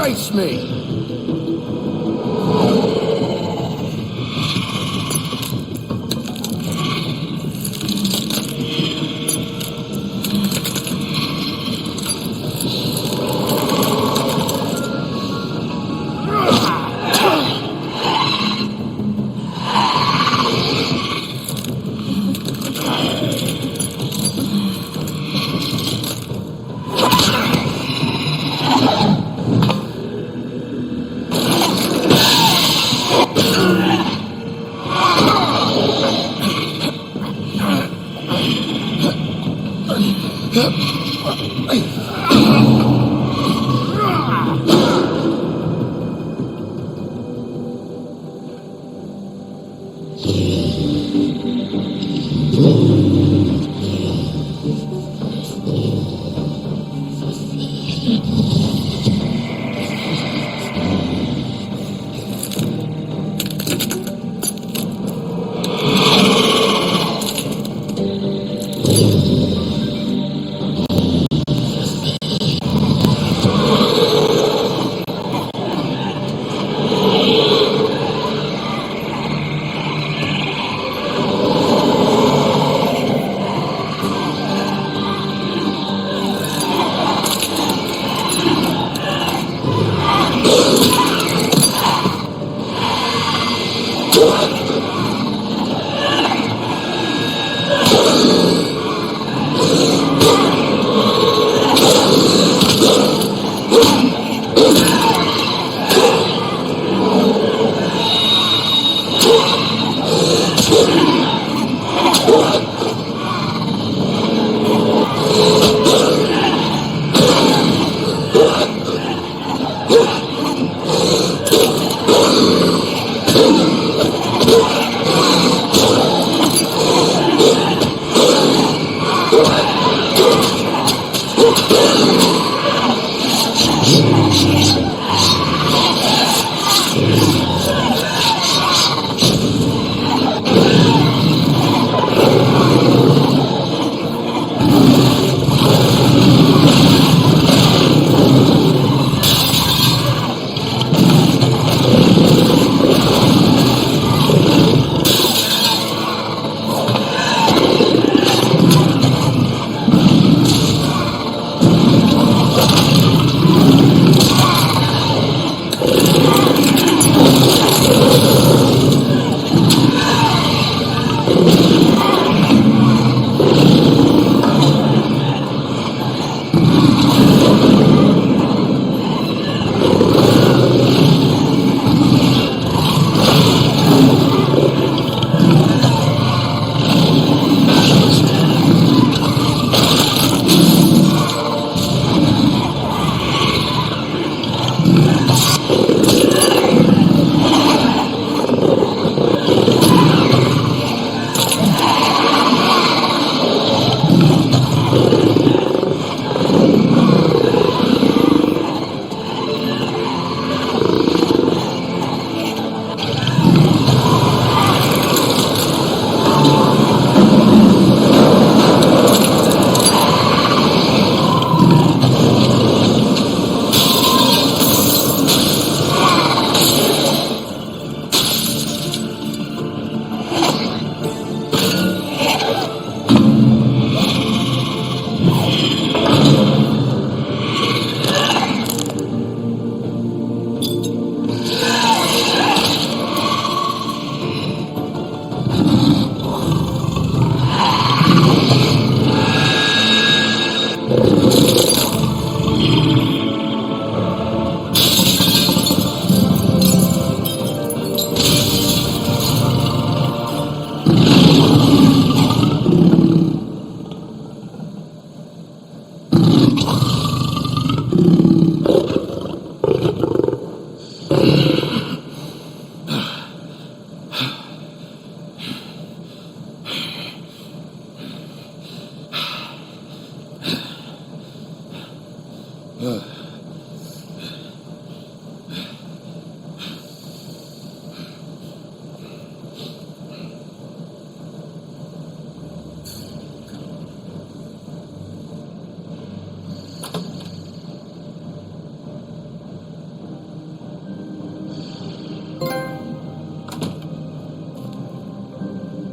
face me!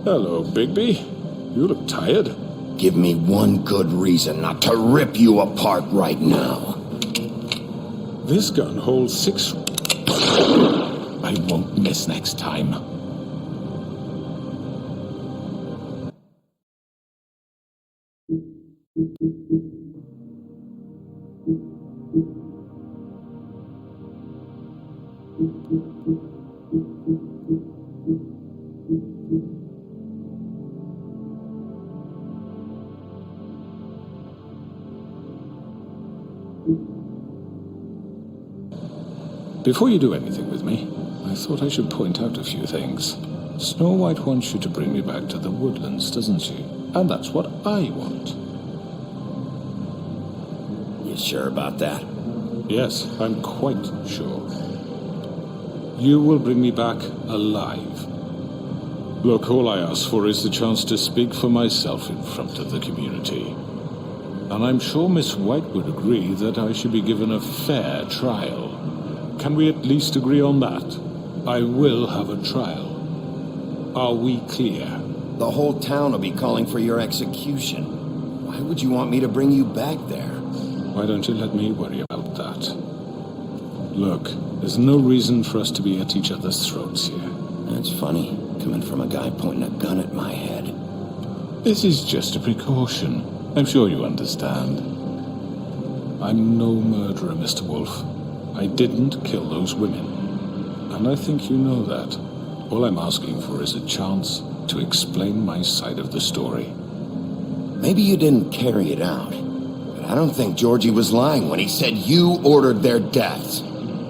Hello, Bigby. You look tired. Give me one good reason not to rip you apart right now. This gun holds 6... I won't miss next time. Before you do anything with me, I thought I should point out a few things. Snow White wants you to bring me back to the woodlands, doesn't she? And that's what I want. You sure about that? Yes, I'm quite sure. You will bring me back alive. Look, all I ask for is the chance to speak for myself in front of the community. And I'm sure Miss White would agree that I should be given a fair trial. Can we at least agree on that? I will have a trial. Are we clear? The whole town will be calling for your execution. Why would you want me to bring you back there? Why don't you let me worry about that? Look, there's no reason for us to be at each other's throats here. That's funny, coming from a guy pointing a gun at my head. This is just a precaution. I'm sure you understand. I'm no murderer, Mr. Wolf. I didn't kill those women. And I think you know that. All I'm asking for is a chance to explain my side of the story. Maybe you didn't carry it out. But I don't think Georgie was lying when he said you ordered their deaths.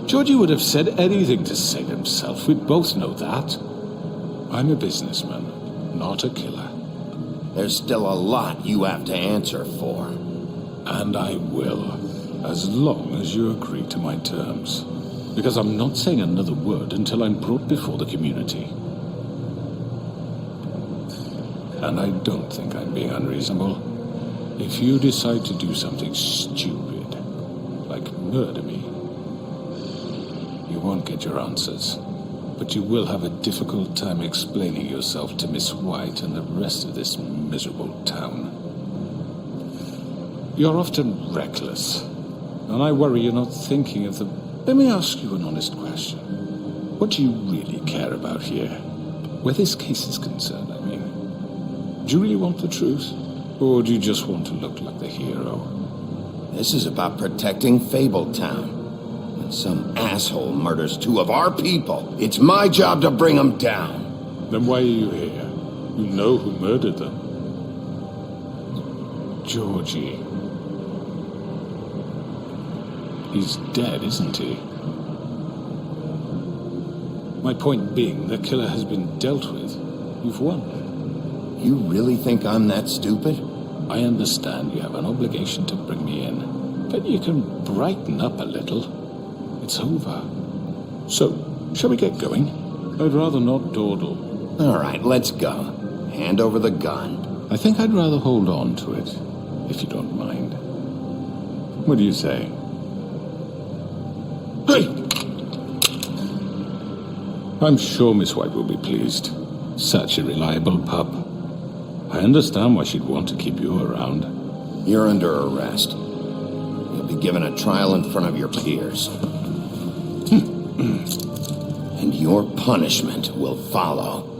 Georgie would have said anything to save himself. We both know that. I'm a businessman, not a killer. There's still a lot you have to answer for. And I will. As long as you agree to my terms. Because I'm not saying another word until I'm brought before the community. And I don't think I'm being unreasonable. If you decide to do something stupid, like murder me, you won't get your answers. But you will have a difficult time explaining yourself to Miss White and the rest of this miserable town. You're often reckless. And I worry you're not thinking of the... Let me ask you an honest question. What do you really care about here? Where this case is concerned, I mean. Do you really want the truth? Or do you just want to look like the hero? This is about protecting Fabletown. When some asshole murders 2 of our people, it's my job to bring them down. Then why are you here? You know who murdered them. Georgie. He's dead, isn't he? My point being, the killer has been dealt with. You've won. You really think I'm that stupid? I understand you have an obligation to bring me in, but you can brighten up a little. It's over. So, shall we get going? I'd rather not dawdle. All right, let's go. Hand over the gun. I think I'd rather hold on to it, if you don't mind. What do you say? Hey! I'm sure Miss White will be pleased. Such a reliable pup. I understand why she'd want to keep you around. You're under arrest. You'll be given a trial in front of your peers. And your punishment will follow.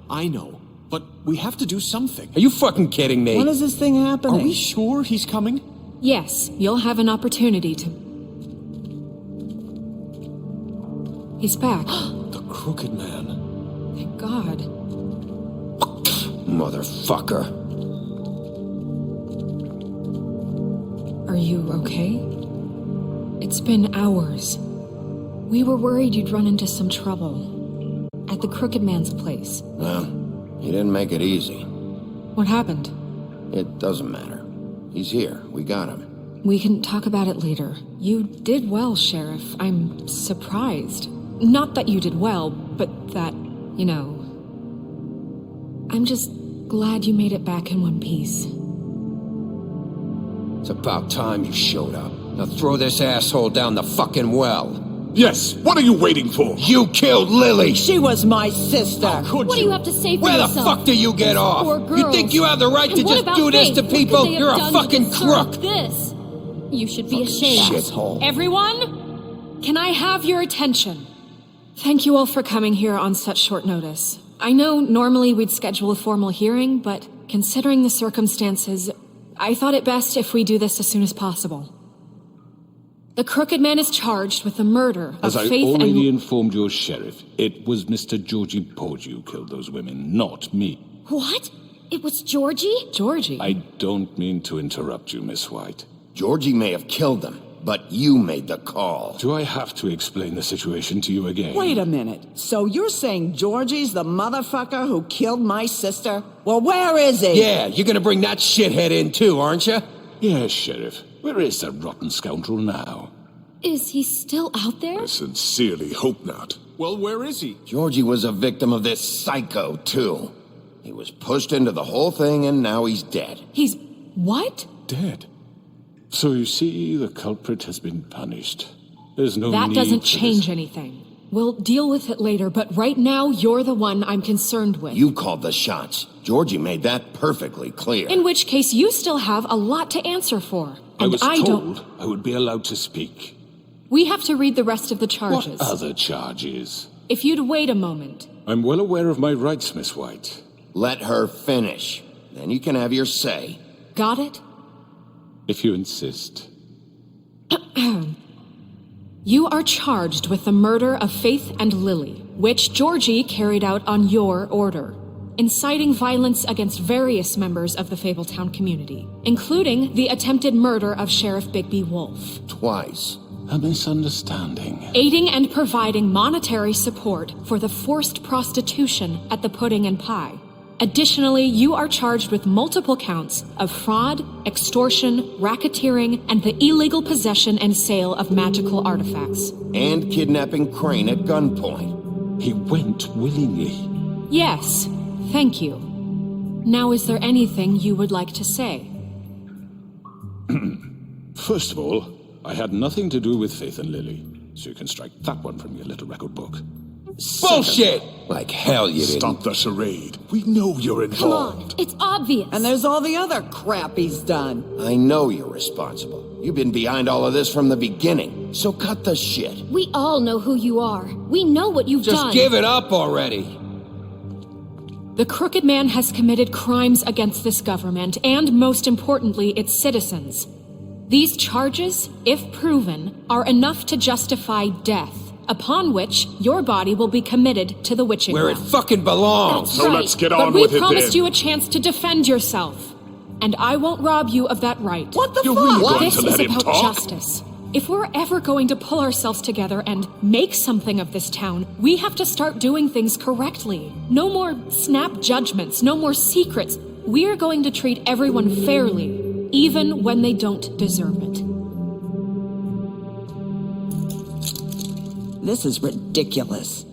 I know. But we have to do something. Are you fucking kidding me? When is this thing happening? Are we sure he's coming? Yes, you'll have an opportunity to... He's back. The Crooked Man. Thank God. Motherfucker. Are you okay? It's been hours. We were worried you'd run into some trouble. At the Crooked Man's place. Well, he didn't make it easy. What happened? It doesn't matter. He's here. We got him. We can talk about it later. You did well, Sheriff. I'm surprised. Not that you did well, but that, you know... I'm just glad you made it back in one piece. It's about time you showed up. Now throw this asshole down the fucking well. Yes, what are you waiting for? You killed Lily! She was my sister. What do you have to say for Where the yourself? fuck do you get off? Poor You girls. think you have the right And to what just about do this Faith? to What could people? they have You're a done to fucking deserve crook! This. You should be ashamed. Shithole. Everyone, can I have your attention? Thank you all for coming here on such short notice. I know normally we'd schedule a formal hearing, but considering the circumstances, I thought it best if we do this as soon as possible. The Crooked Man is charged with the murder As of I Faith already and... informed your sheriff, it was Mr. Georgie Porgy who killed those women, not me. What? It was Georgie? Georgie? I don't mean to interrupt you, Miss White. Georgie may have killed them, but you made the call. Do I have to explain the situation to you again? Wait a minute. So you're saying Georgie's the motherfucker who killed my sister? Well, where is he? Yeah, you're gonna bring that shithead in too, aren't you? Yes, Sheriff. Where is that rotten scoundrel now? Is he still out there? I sincerely hope not. Well, where is he? Georgie was a victim of this psycho, too. He was pushed into the whole thing and now he's dead. He's... what? Dead. So you see, the culprit has been punished. There's no That need doesn't for change this. anything. We'll deal with it later, but right now, you're the one I'm concerned with. You called the shots. Georgie made that perfectly clear. In which case, you still have a lot to answer for. I And was don't... told I would be allowed to speak. We have to read the rest of the charges. What other charges? If you'd wait a moment. I'm well aware of my rights, Miss White. Let her finish. Then you can have your say. Got it? If you insist. You are charged with the murder of Faith and Lily, which Georgie carried out on your order, inciting violence against various members of the Fabletown community, including the attempted murder of Sheriff Bigby Wolf, Twice. A misunderstanding. aiding and providing monetary support for the forced prostitution at the Pudding and Pie. Additionally, you are charged with multiple counts of fraud, extortion, racketeering, and the illegal possession and sale of magical artifacts. And kidnapping Crane at gunpoint. He went willingly. Yes, thank you. Now, is there anything you would like to say? First of all, I had nothing to do with Faith and Lily, so you can strike that one from your little record book. Bullshit! Like hell you didn't. Stop the charade. We know you're Come involved. on, it's obvious. And there's all the other crap he's done. I know you're responsible. You've been behind all of this from the beginning. So cut the shit. We all know who you are. We know what you've Just done. give it up already. The Crooked Man has committed crimes against this government and, most importantly, its citizens. These charges, if proven, are enough to justify death, upon which your body will be committed to the witching Where it well. fucking belongs. That's right. let's get But on we with it promised then. you a chance to defend yourself, and I won't rob you of that right. What the You're fuck? really going This to is let him about talk? justice. If we're ever going to pull ourselves together and make something of this town, we have to start doing things correctly. No more snap judgments, no more secrets. We are going to treat everyone fairly, even when they don't deserve it. This is ridiculous.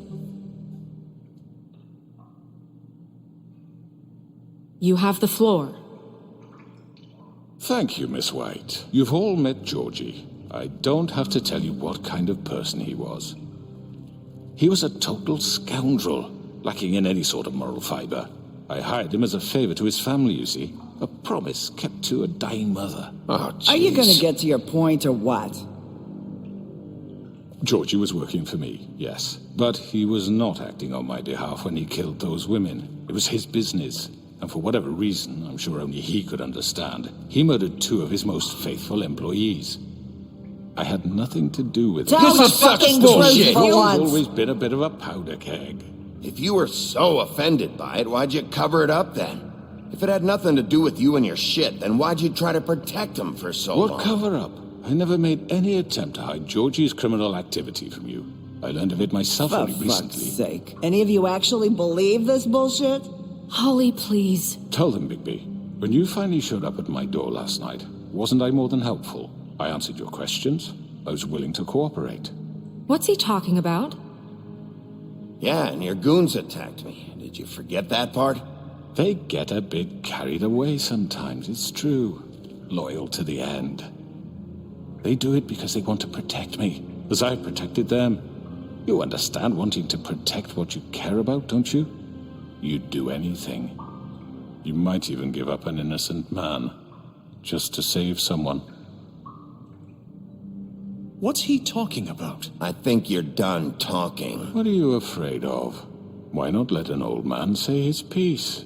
You have the floor. Thank you, Miss White. You've all met Georgie. I don't have to tell you what kind of person he was. He was a total scoundrel, lacking in any sort of moral fiber. I hired him as a favor to his family, you see. A promise kept to a dying mother. Oh, Are you gonna jeez. get to your point or what? Georgie was working for me, yes. But he was not acting on my behalf when he killed those women. It was his business. And for whatever reason, I'm sure only he could understand, he murdered 2 of his most faithful employees. I had nothing to do with it. Tell This the is such fucking bullshit. truth for You've once. always been a bit of a powder keg. If you were so offended by it, why'd you cover it up then? If it had nothing to do with you and your shit, then why'd you try to protect him for so long? What cover up? I never made any attempt to hide Georgie's criminal activity from you. I learned of it myself For only fuck's recently. sake. Any of you actually believe this bullshit? Holly, please. Tell them, Bigby. When you finally showed up at my door last night, wasn't I more than helpful? I answered your questions. I was willing to cooperate. What's he talking about? Yeah, and your goons attacked me. Did you forget that part? They get a bit carried away sometimes, it's true. Loyal to the end. They do it because they want to protect me, as I protected them. You understand wanting to protect what you care about, don't you? You'd do anything. You might even give up an innocent man, just to save someone. What's he talking about? I think you're done talking. What are you afraid of? Why not let an old man say his piece?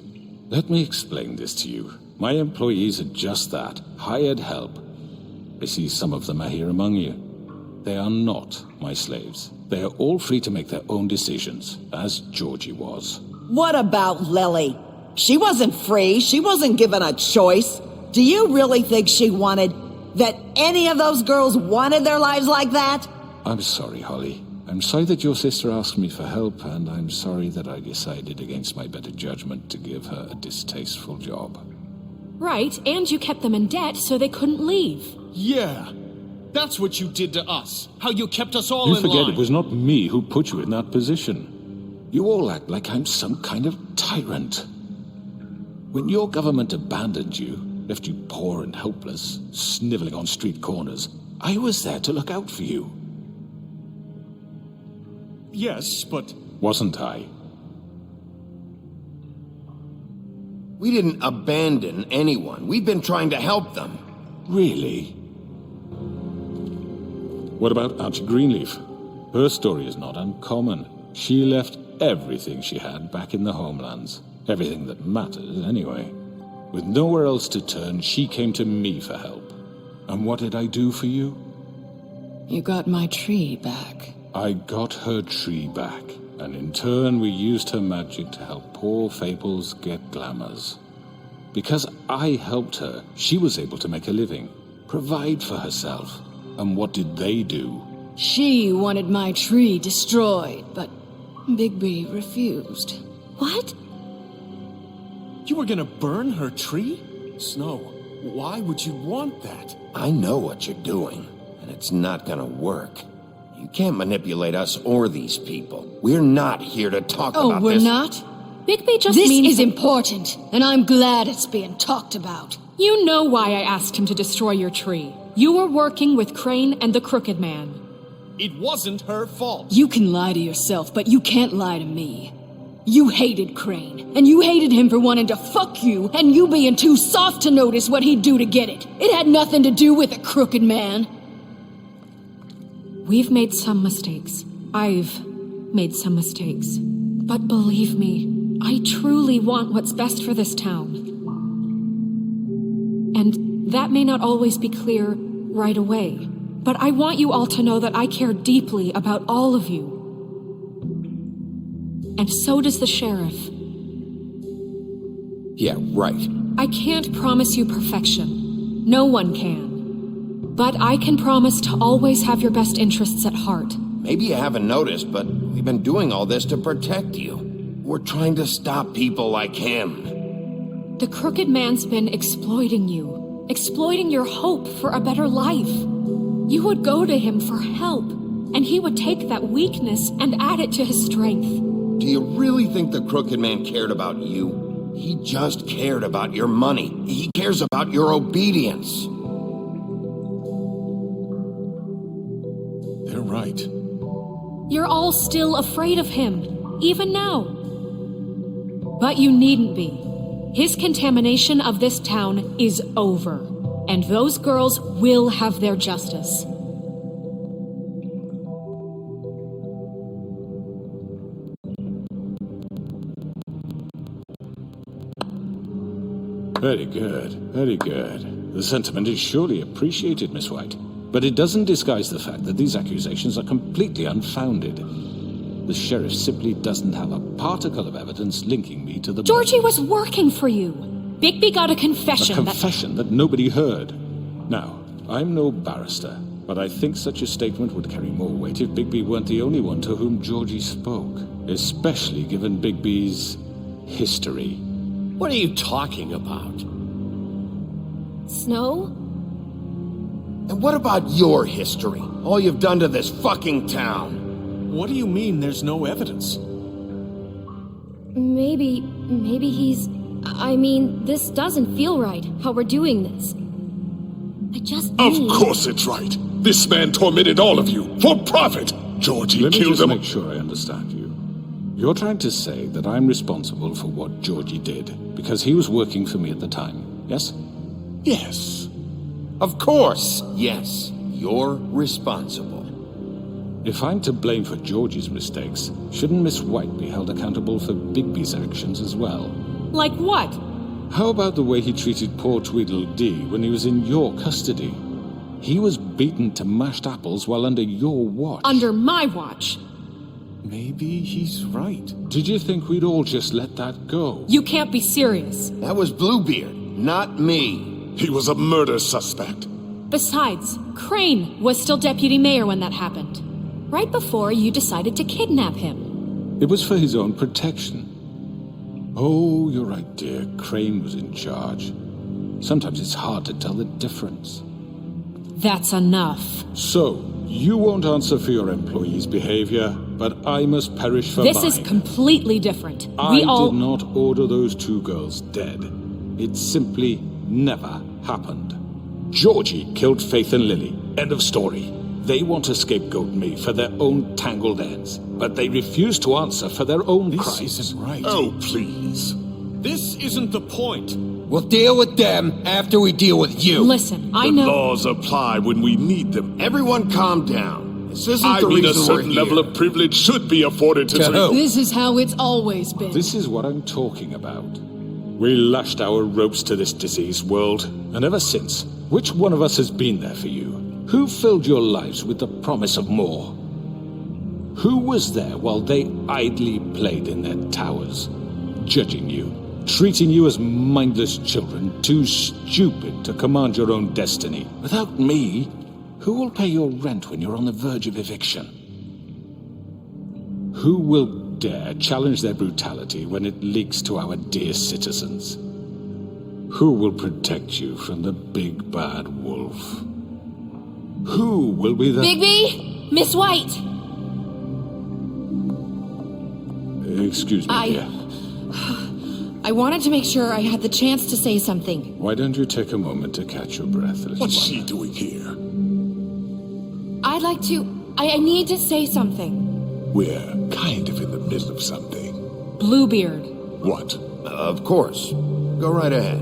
Let me explain this to you. My employees are just that, hired help. I see some of them are here among you. They are not my slaves. They are all free to make their own decisions, as Georgie was. What about Lily? She wasn't free. She wasn't given a choice. Do you really think she wanted... that any of those girls wanted their lives like that? I'm sorry, Holly. I'm sorry that your sister asked me for help, and I'm sorry that I decided against my better judgment to give her a distasteful job. Right, and you kept them in debt so they couldn't leave. Yeah. That's what you did to us. How you kept us all You in forget line. it was not me who put you in that position. You all act like I'm some kind of tyrant. When your government abandoned you, left you poor and helpless, sniveling on street corners, I was there to look out for you. Yes, but... Wasn't I? We didn't abandon anyone. We've been trying to help them. Really? What about Auntie Greenleaf? Her story is not uncommon. She left everything she had back in the homelands. Everything that mattered, anyway. With nowhere else to turn, she came to me for help. And what did I do for you? You got my tree back. I got her tree back, and in turn we used her magic to help poor Fables get glamours. Because I helped her, she was able to make a living, provide for herself. And what did they do? She wanted my tree destroyed, but Bigby refused. What? You were gonna burn her tree? Snow, why would you want that? I know what you're doing, and it's not gonna work. You can't manipulate us or these people. We're not here to talk Oh, about we're this. not? Bigby just This means... is important, and I'm glad it's being talked about. You know why I asked him to destroy your tree. You were working with Crane and the Crooked Man. It wasn't her fault. You can lie to yourself, but you can't lie to me. You hated Crane, and you hated him for wanting to fuck you, and you being too soft to notice what he'd do to get it. It had nothing to do with the Crooked Man. We've made some mistakes. I've made some mistakes. But believe me, I truly want what's best for this town. And that may not always be clear right away, but I want you all to know that I care deeply about all of you. And so does the sheriff. Yeah, right. I can't promise you perfection. No one can. But I can promise to always have your best interests at heart. Maybe you haven't noticed, but we've been doing all this to protect you. We're trying to stop people like him. The Crooked Man's been exploiting you. Exploiting your hope for a better life. You would go to him for help, and he would take that weakness and add it to his strength. Do you really think the Crooked Man cared about you? He just cared about your money. He cares about your obedience. They're right. You're all still afraid of him, even now. But you needn't be. His contamination of this town is over, and those girls will have their justice. Very good, very good. The sentiment is surely appreciated, Miss White. But it doesn't disguise the fact that these accusations are completely unfounded. The sheriff simply doesn't have a particle of evidence linking me to the... Georgie was working for you. Bigby got a confession A confession that nobody heard. Now, I'm no barrister, but I think such a statement would carry more weight if Bigby weren't the only one to whom Georgie spoke. Especially given Bigby's history. What are you talking about? Snow? And what about your history? All you've done to this fucking town? What do you mean there's no evidence? Maybe he's... I mean, this doesn't feel right, how we're doing this. I just Of need... course it's right. This man tormented all of you, for profit. Georgie Let me killed just them. make sure I understand you. You're trying to say that I'm responsible for what Georgie did, because he was working for me at the time, yes? Yes. Of course, yes. You're responsible. If I'm to blame for Georgie's mistakes, shouldn't Miss White be held accountable for Bigby's actions as well? Like what? How about the way he treated poor Tweedledee when he was in your custody? He was beaten to mashed apples while under your watch. Under my watch. Maybe he's right. Did you think we'd all just let that go? You can't be serious. That was Bluebeard, not me. He was a murder suspect. Besides, Crane was still deputy mayor when that happened. Right before you decided to kidnap him. It was for his own protection. Oh, you're right, dear. Crane was in charge. Sometimes it's hard to tell the difference. That's enough. So, you won't answer for your employees' behavior, but I must perish for This mine. is completely different. I did not order those two girls dead. It simply never happened. Georgie killed Faith and Lily. End of story. They want to scapegoat me for their own tangled ends, but they refuse to answer for their own This crimes. isn't right. Oh, please. This isn't the point. We'll deal with them after we deal with you. Listen, I The know... laws apply when we need them. Everyone calm down. This isn't I the mean, a reason certain we're here. level of privilege should be afforded to... To who? This is how it's always been. This is what I'm talking about. We lashed our ropes to this diseased world, and ever since, which one of us has been there for you? Who filled your lives with the promise of more? Who was there while they idly played in their towers, judging you, treating you as mindless children, too stupid to command your own destiny? Without me, who will pay your rent when you're on the verge of eviction? Who will dare challenge their brutality when it leaks to our dear citizens? Who will protect you from the big bad wolf? Who will be the... Bigby! Miss White! Excuse me, dear. I wanted to make sure I had the chance to say something. Why don't you take a moment to catch your breath, little What's one? she doing here? I'd like to... I need to say something. We're kind of in the middle of something. Bluebeard. What? Of course. Go right ahead.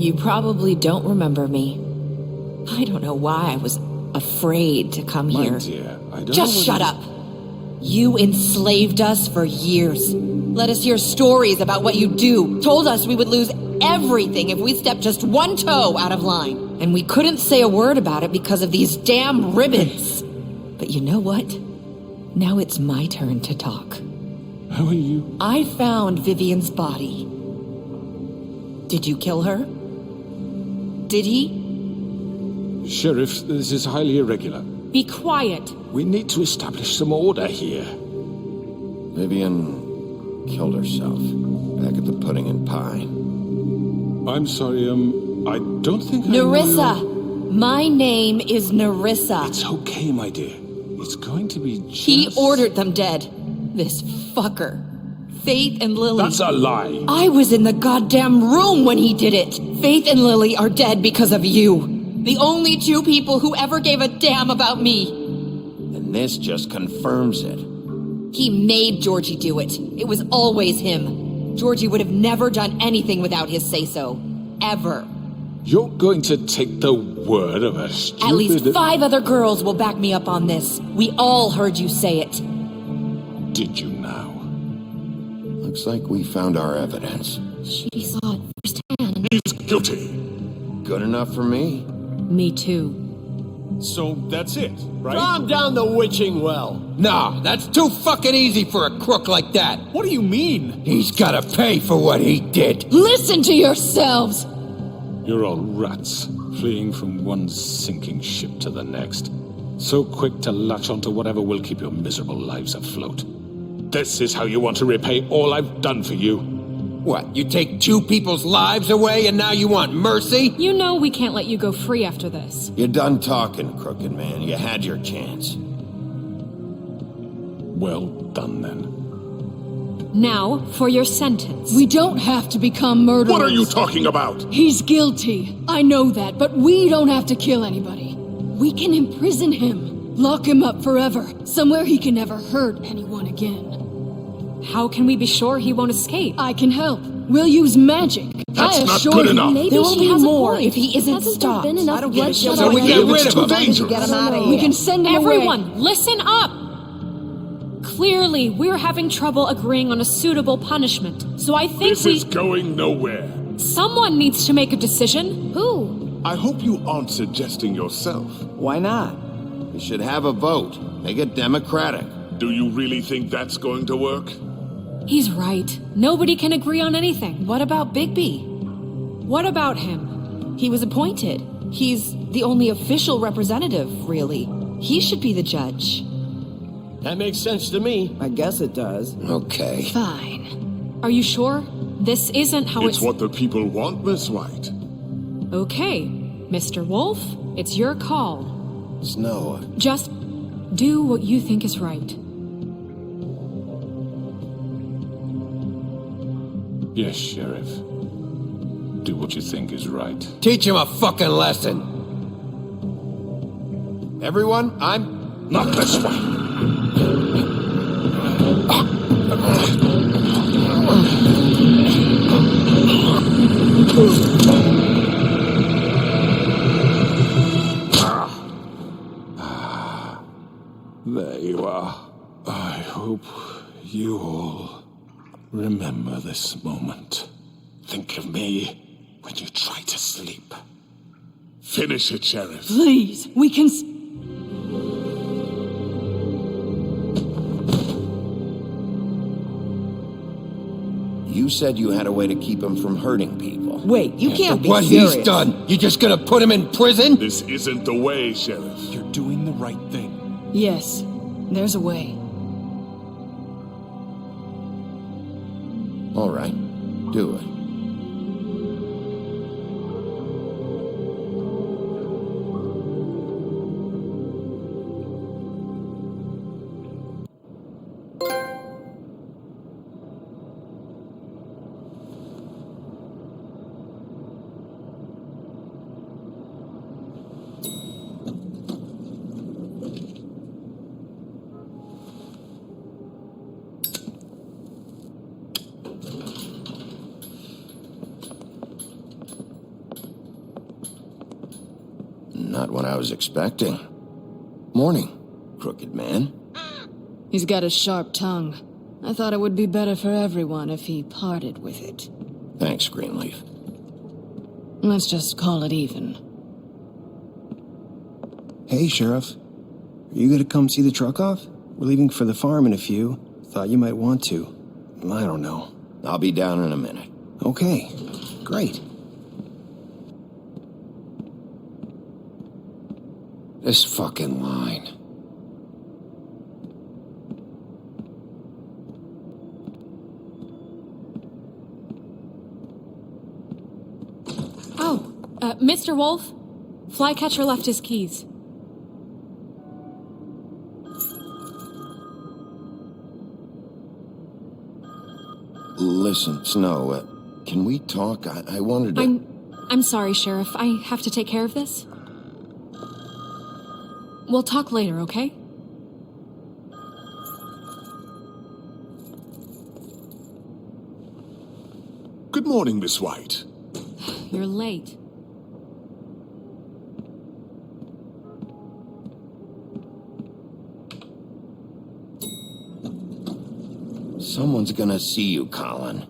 You probably don't remember me. I don't know why I was afraid to come My here. dear, I don't Just know shut up. You enslaved us for years. Let us hear stories about what you do. Told us we would lose everything if we stepped just one toe out of line. And we couldn't say a word about it because of these damn ribbons. But you know what? Now it's my turn to talk. How are you? I found Vivian's body. Did you kill her? Did he? Sheriff, this is highly irregular. Be quiet. We need to establish some order here. Vivian killed herself back at the Pudding and Pie. I'm sorry, I don't think I know Nerissa! your- My name is Nerissa. It's okay, my dear. It's going to be just... He ordered them dead. This fucker. Faith and Lily. That's a lie. I was in the goddamn room when he did it. Faith and Lily are dead because of you. The only two people who ever gave a damn about me. And this just confirms it. He made Georgie do it. It was always him. Georgie would have never done anything without his say-so. Ever. You're going to take the word of a stupid... At least 5 other girls will back me up on this. We all heard you say it. Did you now? Looks like we found our evidence. She saw it firsthand. He's guilty. Good enough for me. Me too. So that's it, right? Calm down the witching well. Nah, that's too fucking easy for a crook like that. What do you mean? He's gotta pay for what he did. Listen to yourselves! You're all rats, fleeing from one sinking ship to the next. So quick to latch onto whatever will keep your miserable lives afloat. This is how you want to repay all I've done for you? What, you take 2 people's lives away and now you want mercy? You know we can't let you go free after this. You're done talking, crooked man. You had your chance. Well done, then. Now, for your sentence. We don't have to become murderers. What are you talking about? He's guilty. I know that, but we don't have to kill anybody. We can imprison him. Lock him up forever. Somewhere he can never hurt anyone again. How can we be sure he won't escape? I can help. We'll use magic. That's I not assure good you. enough. Maybe There will she be has more a point. if he isn't Hasn't stopped. there been enough I don't give a bloodshed shit. So we already? get rid It's of too him. dangerous. Get him out of here. We can send him away. Everyone, listen up! Clearly, we're having trouble agreeing on a suitable punishment, so I think This is going nowhere. someone needs to make a decision. Who? I hope you aren't suggesting yourself. Why not? We should have a vote. Make it democratic. Do you really think that's going to work? He's right. Nobody can agree on anything. What about Bigby? What about him? He was appointed. He's the only official representative, really. He should be the judge. That makes sense to me. I guess it does. Okay. Fine. Are you sure? This isn't how It's what the people want, Miss White. Okay, Mr. Wolf, it's your call. Snow, Just do what you think is right. Yes, Sheriff. Do what you think is right. teach him a fucking lesson. Everyone, Not this way. There you are. I hope you all remember this moment. Think of me when you try to sleep. Finish it, Sheriff. Please, we can. You said you had a way to keep him from hurting people. Wait, you can't be What serious. he's done, you just gonna put him in prison? This isn't the way, Sheriff. You're doing the right thing. Yes, there's a way. All right, do it. Not what I was expecting. Morning, crooked man. He's got a sharp tongue. I thought it would be better for everyone if he parted with it. Thanks, Greenleaf. Let's just call it even. Hey, Sheriff. Are you gonna come see the truck off? We're leaving for the farm in a few. Thought you might want to. I don't know. I'll be down in a minute. Okay, great. This fucking line. Oh, Mr. Wolf, Flycatcher left his keys. Listen, Snow, can we talk? I wanted to... I'm sorry, Sheriff. I have to take care of this. We'll talk later, okay? Good morning, Miss White. You're late. Someone's gonna see you, Colin.